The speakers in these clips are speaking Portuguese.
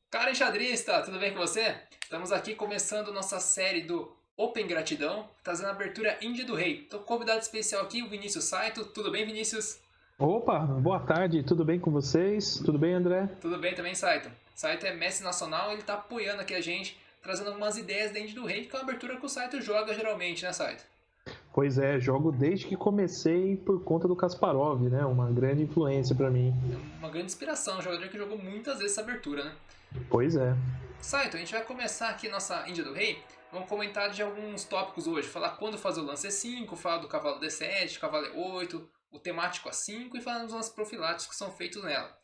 Cara enxadrista, tudo bem com você? Estamos aqui começando nossa série do Open Gratidão, trazendo a abertura Índia do Rei. Estou com convidado especial aqui, o Vinícius Saito. Tudo bem, Vinícius? Opa, boa tarde, tudo bem com vocês? Tudo bem, André? Tudo bem também, Saito. Saito é mestre nacional, ele está apoiando aqui a gente, trazendo algumas ideias da Índia do Rei, que é uma abertura que o Saito joga geralmente, né, Saito? Pois é, jogo desde que comecei por conta do Kasparov, né? Uma grande influência para mim. É uma grande inspiração, um jogador que jogou muitas vezes essa abertura, né? Pois é. Saito, a gente vai começar aqui nossa Índia do Rei. Vamos comentar de alguns tópicos hoje. Falar quando fazer o lance E5, falar do cavalo D7, cavalo E8, o temático A5 e falar dos lances profiláticos que são feitos nela.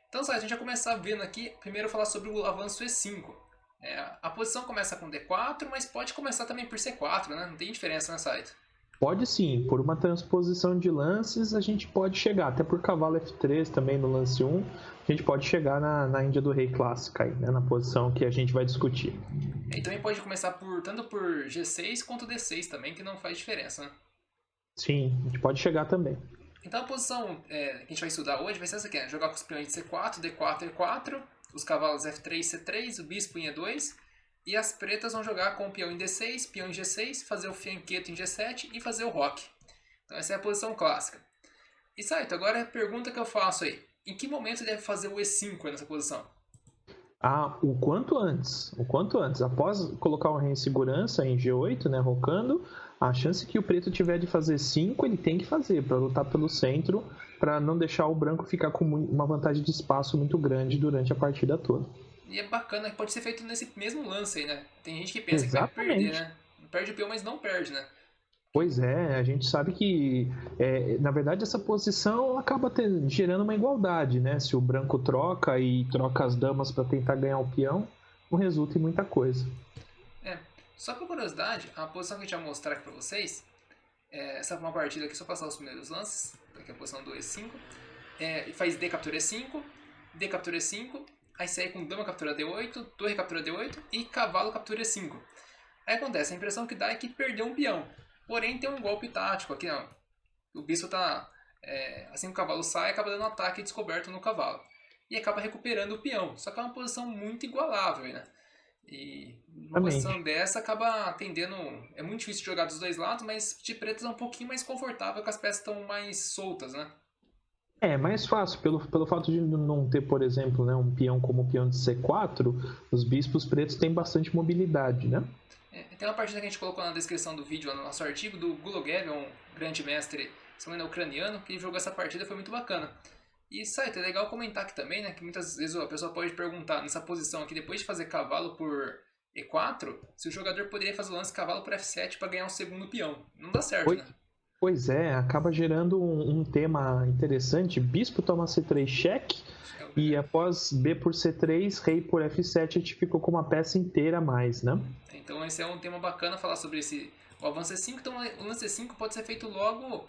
Então, Saito, a gente vai começar vendo aqui, primeiro falar sobre o avanço E5. A posição começa com D4, mas pode começar também por C4, né? Não tem diferença, né, Saito? Pode sim, por uma transposição de lances a gente pode chegar, até por cavalo F3 também no lance 1, a gente pode chegar na Índia do Rei clássica aí, né? Na posição que a gente vai discutir. E também pode começar tanto por G6 quanto D6 também, que não faz diferença, né? Sim, a gente pode chegar também. Então a posição que a gente vai estudar hoje vai ser essa aqui, né? Jogar com os peões de C4, D4, E4, os cavalos F3, C3, o bispo em E2, e as pretas vão jogar com o peão em D6, peão em G6, fazer o fianqueto em G7 e fazer o roque. Então essa é a posição clássica. E Saito, agora a pergunta que eu faço aí, em que momento deve fazer o E5 nessa posição? Ah, o quanto antes, o quanto antes. Após colocar o rei em segurança em G8, né, rocando, a chance que o preto tiver de fazer 5, ele tem que fazer para lutar pelo centro, para não deixar o branco ficar com uma vantagem de espaço muito grande durante a partida toda. E é bacana que pode ser feito nesse mesmo lance aí, né? Tem gente que pensa que vai perder, Exatamente. né? Perde o peão, mas não perde, né? Pois é, a gente sabe que, na verdade, essa posição acaba gerando uma igualdade, né? Se o branco troca e troca as damas para tentar ganhar o peão, não resulta em muita coisa. É, só por curiosidade, a posição que a gente vai mostrar aqui pra vocês, essa é uma partida aqui, só passar os primeiros lances, aqui é a posição do E5, faz D captura E5, D captura E5, aí segue com dama captura D8, torre captura D8 e cavalo captura E5. Aí acontece, a impressão que dá é que perdeu um peão, porém tem um golpe tático aqui, ó. O bispo tá, assim que o cavalo sai, acaba dando um ataque descoberto no cavalo. E acaba recuperando o peão, só que é uma posição muito igualável, né? E uma posição Exatamente. dessa acaba tendendo. É muito difícil de jogar dos dois lados, mas de pretas é um pouquinho mais confortável, que as peças estão mais soltas, né? É mais fácil, pelo fato de não ter, por exemplo, né, um peão como o peão de C4, os bispos pretos têm bastante mobilidade, né? Tem uma partida que a gente colocou na descrição do vídeo, no nosso artigo, do Gulogev, um grande mestre, se não me engano, ucraniano, que jogou essa partida, foi muito bacana. E, Saito, é legal comentar aqui também, né, que muitas vezes a pessoa pode perguntar nessa posição aqui, depois de fazer cavalo por E4, se o jogador poderia fazer o lance cavalo por F7 para ganhar um segundo peão. Não dá certo, Pois, né? pois é, acaba gerando um tema interessante. Bispo toma C3 cheque, e após B por C3, rei por F7, a gente ficou com uma peça inteira a mais, né? Então esse é um tema bacana falar sobre o avanço E5. Então o lance E5 pode ser feito logo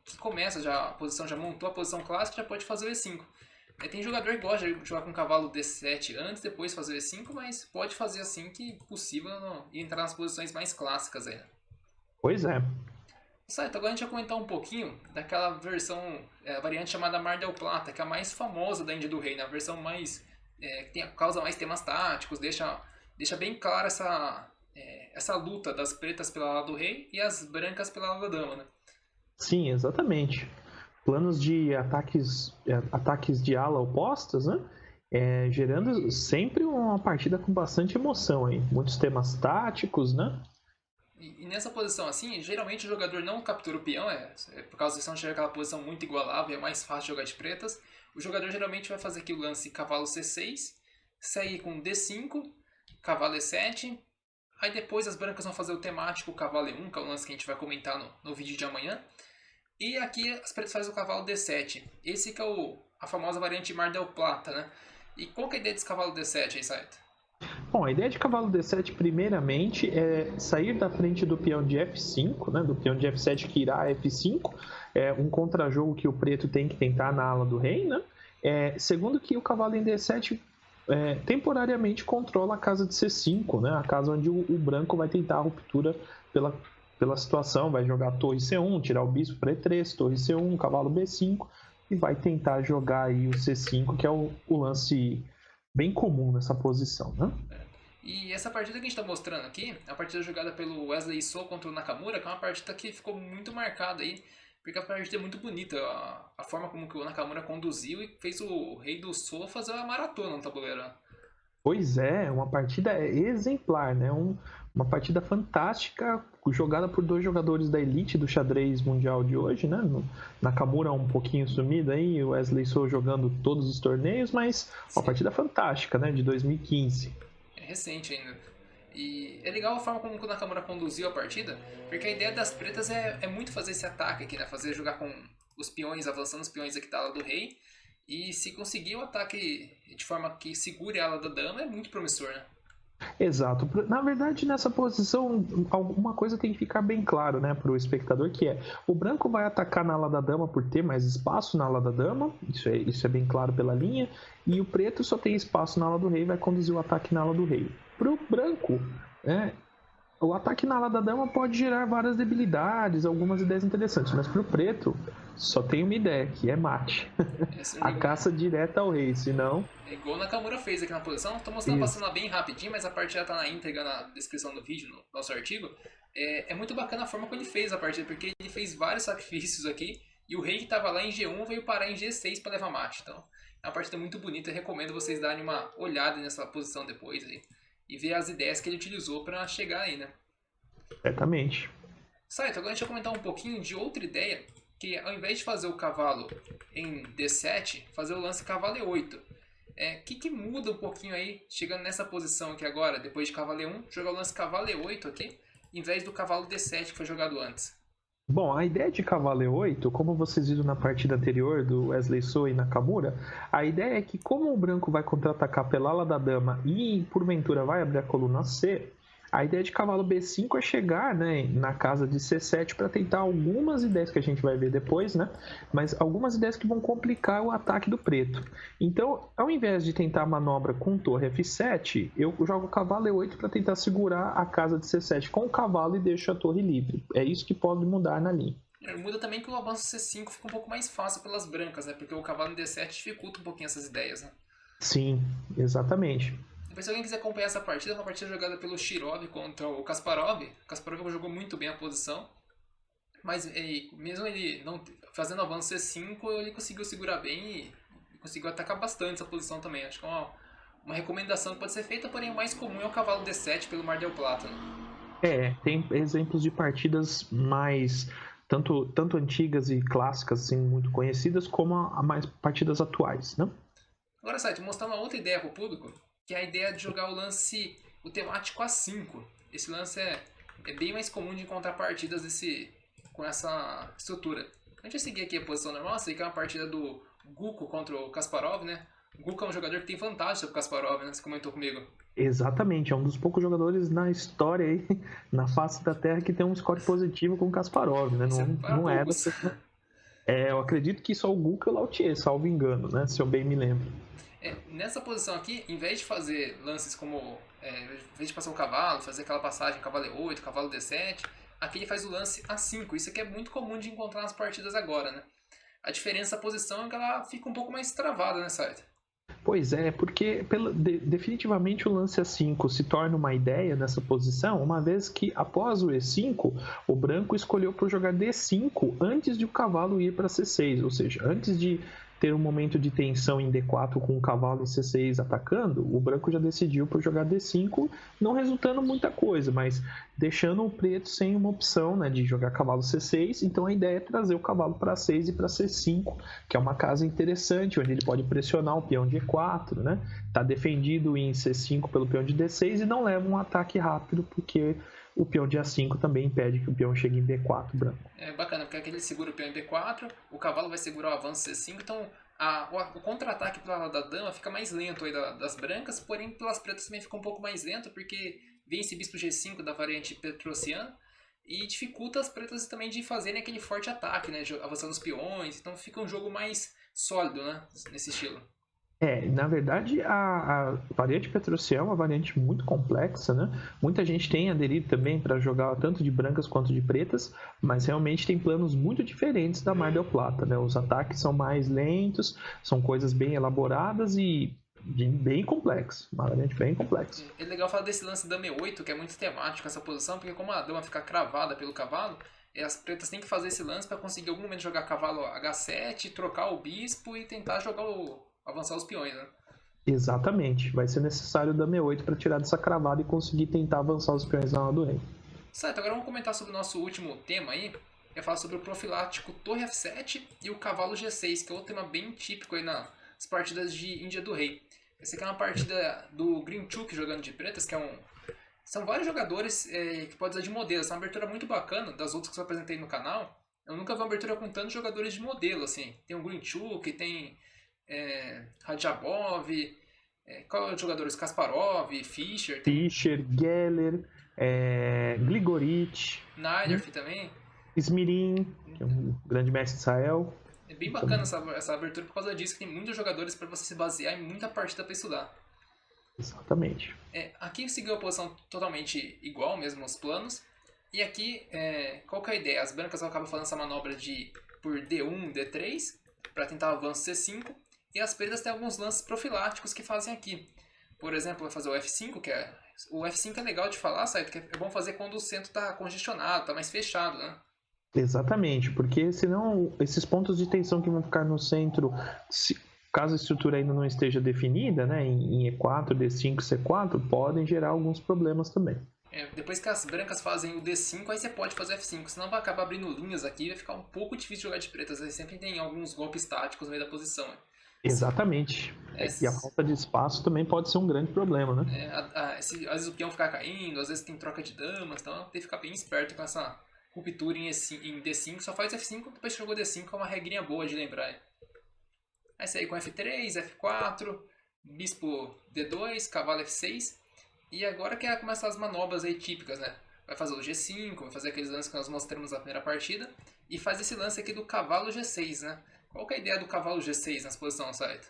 que começa já a posição, já montou a posição clássica, já pode fazer o E5. Tem jogador que gosta de jogar com cavalo D7 antes, depois fazer o E5, mas pode fazer assim que possível e entrar nas posições mais clássicas aí. Pois é. Certo, agora a gente vai comentar um pouquinho daquela versão, a variante chamada Mar del Plata, que é a mais famosa da Índia do Rei, né? A versão mais que causa mais temas táticos, deixa bem clara essa luta das pretas pela lado do rei e as brancas pela lado da dama, né? Sim, exatamente. Planos de ataques de ala opostas, né? Gerando sempre uma partida com bastante emoção aí. Muitos temas táticos, né? E nessa posição assim, geralmente o jogador não captura o peão, por causa disso não chega aquela posição muito igualável, é mais fácil jogar de pretas. O jogador geralmente vai fazer aqui o lance cavalo C6, segue com D5, cavalo E7, aí depois as brancas vão fazer o temático cavalo E1, que é o lance que a gente vai comentar no vídeo de amanhã. E aqui as pretas fazem o cavalo D7. Esse que é a famosa variante Mar del Plata, né? E qual que é a ideia desse cavalo D7 aí, Saito? Bom, a ideia de cavalo D7, primeiramente, é sair da frente do peão de F5, né? Do peão de F7 que irá a F5. É um contrajogo que o preto tem que tentar na ala do rei, né? Segundo que o cavalo em D7 temporariamente controla a casa de C5, né? A casa onde o branco vai tentar a ruptura pela situação, vai jogar torre C1, tirar o bispo para E3, torre C1, cavalo B5 e vai tentar jogar aí o C5, que é o lance bem comum nessa posição, né? E essa partida que a gente está mostrando aqui, a partida jogada pelo Wesley So contra o Nakamura, que é uma partida que ficou muito marcada aí, porque a partida é muito bonita, a forma como que o Nakamura conduziu e fez o rei do So fazer uma maratona no tabuleiro. Pois é, uma partida exemplar, né? Uma partida fantástica, jogada por dois jogadores da elite do xadrez mundial de hoje, né? Nakamura um pouquinho sumido aí, o Wesley So jogando todos os torneios, mas uma partida fantástica, né? De 2015. É recente ainda. E é legal a forma como o Nakamura conduziu a partida, porque a ideia das pretas é muito fazer esse ataque aqui, né? Fazer jogar com os peões, avançando os peões aqui da ala do rei. E se conseguir o ataque de forma que segure a ala da dama, é muito promissor, né? Exato. Na verdade, nessa posição, alguma coisa tem que ficar bem claro, né, para o espectador, que é o branco vai atacar na ala da dama por ter mais espaço na ala da dama, isso é bem claro pela linha, e o preto só tem espaço na ala do rei e vai conduzir o ataque na ala do rei. Para o branco, o ataque na ala da dama pode gerar várias debilidades, algumas ideias interessantes, mas para o preto só tem uma ideia, que é mate. A caça direta ao rei, senão... É igual o Nakamura fez aqui na posição. Estou mostrando, passando lá bem rapidinho, mas a partida está na íntegra na descrição do vídeo, no nosso artigo. É muito bacana a forma como ele fez a partida, porque ele fez vários sacrifícios aqui, e o rei que estava lá em G1 veio parar em G6 para levar mate. Então, é uma partida muito bonita, eu recomendo vocês darem uma olhada nessa posição depois aí, e ver as ideias que ele utilizou para chegar aí, né? Certamente. Saito, agora deixa eu comentar um pouquinho de outra ideia, que ao invés de fazer o cavalo em D7, fazer o lance cavalo E8. O que muda um pouquinho aí, chegando nessa posição aqui agora, depois de cavalo E1, jogar o lance cavalo E8 aqui, em vez do cavalo D7 que foi jogado antes? Bom, a ideia de cavalo E8, como vocês viram na partida anterior do Wesley So e Nakamura, a ideia é que como o branco vai contra-atacar pela ala da dama e porventura vai abrir a coluna C, a ideia de cavalo B5 é chegar, né, na casa de C7 para tentar algumas ideias que a gente vai ver depois, né, mas algumas ideias que vão complicar o ataque do preto. Então, ao invés de tentar a manobra com torre F7, eu jogo cavalo E8 para tentar segurar a casa de C7 com o cavalo e deixo a torre livre. É isso que pode mudar na linha. Muda também que o avanço C5 fica um pouco mais fácil pelas brancas, né, porque o cavalo em D7 dificulta um pouquinho essas ideias, né? Sim, exatamente. Depois, se alguém quiser acompanhar essa partida, é uma partida jogada pelo Shirov contra o Kasparov. O Kasparov jogou muito bem a posição, mas mesmo ele não fazendo avanço C5, ele conseguiu segurar bem e conseguiu atacar bastante essa posição também. Acho que é uma recomendação que pode ser feita, porém o mais comum é o cavalo D7 pelo Mar del Plata, né? Tem exemplos de partidas mais tanto antigas e clássicas, assim, muito conhecidas, como a mais partidas atuais, né? Agora, Saito, vou mostrar uma outra ideia para o público, que é a ideia de jogar o temático A5. Esse lance é bem mais comum de encontrar partidas com essa estrutura. A gente vai seguir aqui a posição normal, essa aqui é uma partida do Guko contra o Kasparov, né? O Guko é um jogador que tem vantagem sobre o Kasparov, né? Você comentou comigo. Exatamente, é um dos poucos jogadores na história aí, na face da Terra, que tem um score positivo com o Kasparov, né? Não é eu acredito que só o Guko e o Lautier, salvo engano, né? Se eu bem me lembro. Nessa posição aqui, em vez de fazer lances como, em vez de passar o cavalo, fazer aquela passagem cavalo E8, cavalo D7, aqui ele faz o lance A5. Isso aqui é muito comum de encontrar nas partidas agora, né? A diferença da posição é que ela fica um pouco mais travada, né, Saito? Pois é, porque definitivamente o lance A5 se torna uma ideia nessa posição, uma vez que após o E5, o branco escolheu por jogar D5 antes de o cavalo ir para C6, ou seja, antes de ter um momento de tensão em D4 com o cavalo em C6 atacando, o branco já decidiu por jogar D5, não resultando muita coisa, mas deixando o preto sem uma opção, né, de jogar cavalo C6. Então a ideia é trazer o cavalo para C6 e para C5, que é uma casa interessante, onde ele pode pressionar o peão de E4, né? Tá defendido em C5 pelo peão de D6 e não leva um ataque rápido, porque o peão de A5 também impede que o peão chegue em D4 branco. É bacana, porque aqui ele segura o peão em D4, o cavalo vai segurar o avanço C5, então o contra-ataque pela lado da dama fica mais lento aí das brancas, porém pelas pretas também fica um pouco mais lento, porque vem esse bispo G5 da variante petrociana e dificulta as pretas também de fazerem aquele forte ataque, né, avançando os peões, então fica um jogo mais sólido, né, nesse estilo. Na verdade, a variante Petrocial é uma variante muito complexa, né? Muita gente tem aderido também para jogar tanto de brancas quanto de pretas, mas realmente tem planos muito diferentes da Mar del Plata, né? Os ataques são mais lentos, são coisas bem elaboradas e Bem complexo, uma variante bem complexa. É legal falar desse lance dama E8, que é muito temático essa posição, porque como a dama fica cravada pelo cavalo, as pretas têm que fazer esse lance para conseguir em algum momento jogar cavalo H7, trocar o bispo e tentar avançar os peões, né? Exatamente, vai ser necessário o dama E8 para tirar dessa cravada e conseguir tentar avançar os peões na ala do rei. Certo, agora vamos comentar sobre o nosso último tema aí, que é falar sobre o profilático torre F7 e o cavalo G6, que é outro tema bem típico aí nas partidas de Índia do Rei. Essa aqui é uma partida do Grinchuk jogando de pretas, que são vários jogadores que podem usar de modelo. Essa é uma abertura muito bacana das outras que eu apresentei no canal. Eu nunca vi uma abertura com tantos jogadores de modelo, assim. Tem o Grinchuk, tem Radjabov, qual é os jogadores? Kasparov, Fischer. Fischer, Geller, Grigorich, Nairf também. Smirin, que é um grande mestre de Israel. É bem bacana essa abertura por causa disso, que tem muitos jogadores para você se basear e muita partida para estudar. Exatamente. Aqui seguiu a posição totalmente igual, mesmo os planos. E aqui, qual que é a ideia? As brancas acabam fazendo essa manobra por D1, D3, para tentar o avanço C5. E as pretas têm alguns lances profiláticos que fazem aqui. Por exemplo, vai fazer o F5, o F5 é legal de falar, certo? Que é bom fazer quando o centro está congestionado, está mais fechado, né? Exatamente, porque senão esses pontos de tensão que vão ficar no centro, caso a estrutura ainda não esteja definida, né, em E4, D5, C4, podem gerar alguns problemas também. Depois que as brancas fazem o D5, aí você pode fazer o F5, senão vai acabar abrindo linhas aqui e vai ficar um pouco difícil jogar de pretas, aí sempre tem alguns golpes táticos no meio da posição. Exatamente. E a falta de espaço também pode ser um grande problema, né? Às vezes o peão fica caindo, às vezes tem troca de damas, então tem que ficar bem esperto com essa ruptura em D5, só faz F5, depois que jogou D5 é uma regrinha boa de lembrar. Aí sair com F3, F4, bispo D2, cavalo F6, e agora que começar as manobras aí típicas, né? Vai fazer o G5, vai fazer aqueles lances que nós mostramos na primeira partida, e faz esse lance aqui do cavalo G6, né? Qual que é a ideia do cavalo G6 nessa posição, Saito?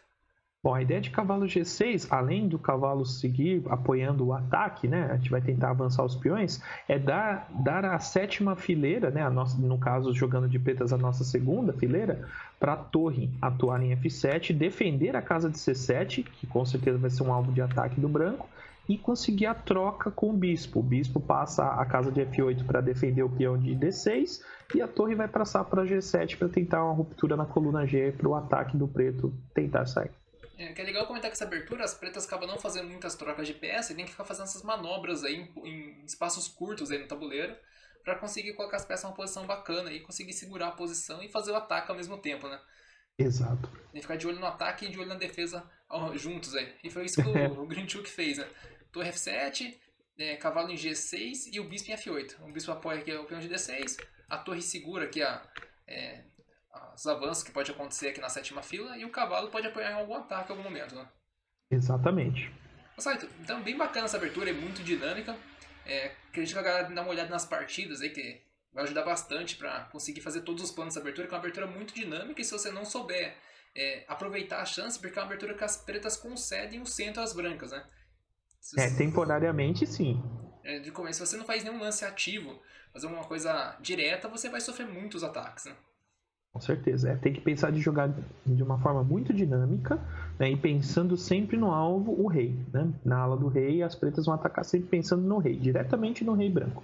Bom, a ideia de cavalo G6, além do cavalo seguir apoiando o ataque, né, a gente vai tentar avançar os peões, é dar a sétima fileira, né, no caso jogando de pretas a nossa segunda fileira, para a torre atuar em F7, defender a casa de C7, que com certeza vai ser um alvo de ataque do branco, e conseguir a troca com o bispo. O bispo passa a casa de F8 para defender o peão de D6 e a torre vai passar para G7 para tentar uma ruptura na coluna G para o ataque do preto tentar sair. Que é legal comentar que essa abertura, as pretas acabam não fazendo muitas trocas de peça e tem que ficar fazendo essas manobras aí em espaços curtos aí no tabuleiro para conseguir colocar as peças em uma posição bacana e conseguir segurar a posição e fazer o ataque ao mesmo tempo, né? Exato. Tem que ficar de olho no ataque e de olho na defesa juntos aí. E foi isso que o Grinchuk fez, né? Torre F7, cavalo em G6 e o bispo em F8. O bispo apoia aqui o peão de D6, a torre segura aqui os avanços que pode acontecer aqui na sétima fila e o cavalo pode apoiar em algum ataque em algum momento, né? Exatamente. Então, bem bacana essa abertura, é muito dinâmica. Acredito que a galera dá uma olhada nas partidas aí, que vai ajudar bastante para conseguir fazer todos os planos dessa abertura, que é uma abertura muito dinâmica e se você não souber aproveitar a chance, porque é uma abertura que as pretas concedem o centro às brancas, né? Temporariamente sim. De começo, se você não faz nenhum lance ativo, fazer uma coisa direta, você vai sofrer muitos ataques, né? Com certeza. Tem que pensar de jogar de uma forma muito dinâmica, né, e pensando sempre no alvo, o rei. Né? Na ala do rei, as pretas vão atacar sempre pensando no rei, diretamente no rei branco.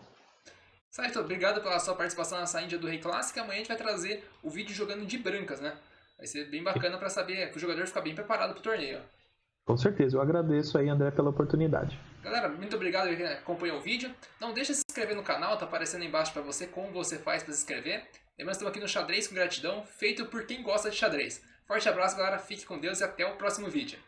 Certo, obrigado pela sua participação nessa Índia do Rei Clássica. Amanhã a gente vai trazer o vídeo jogando de brancas, né? Vai ser bem bacana para saber que o jogador fica bem preparado para o torneio. Com certeza, eu agradeço aí, André, pela oportunidade. Galera, muito obrigado que acompanhou o vídeo. Não deixa de se inscrever no canal, tá aparecendo aí embaixo para você como você faz para se inscrever. Lembrando, estamos aqui no Xadrez com Gratidão, feito por quem gosta de xadrez. Forte abraço, galera, fique com Deus e até o próximo vídeo.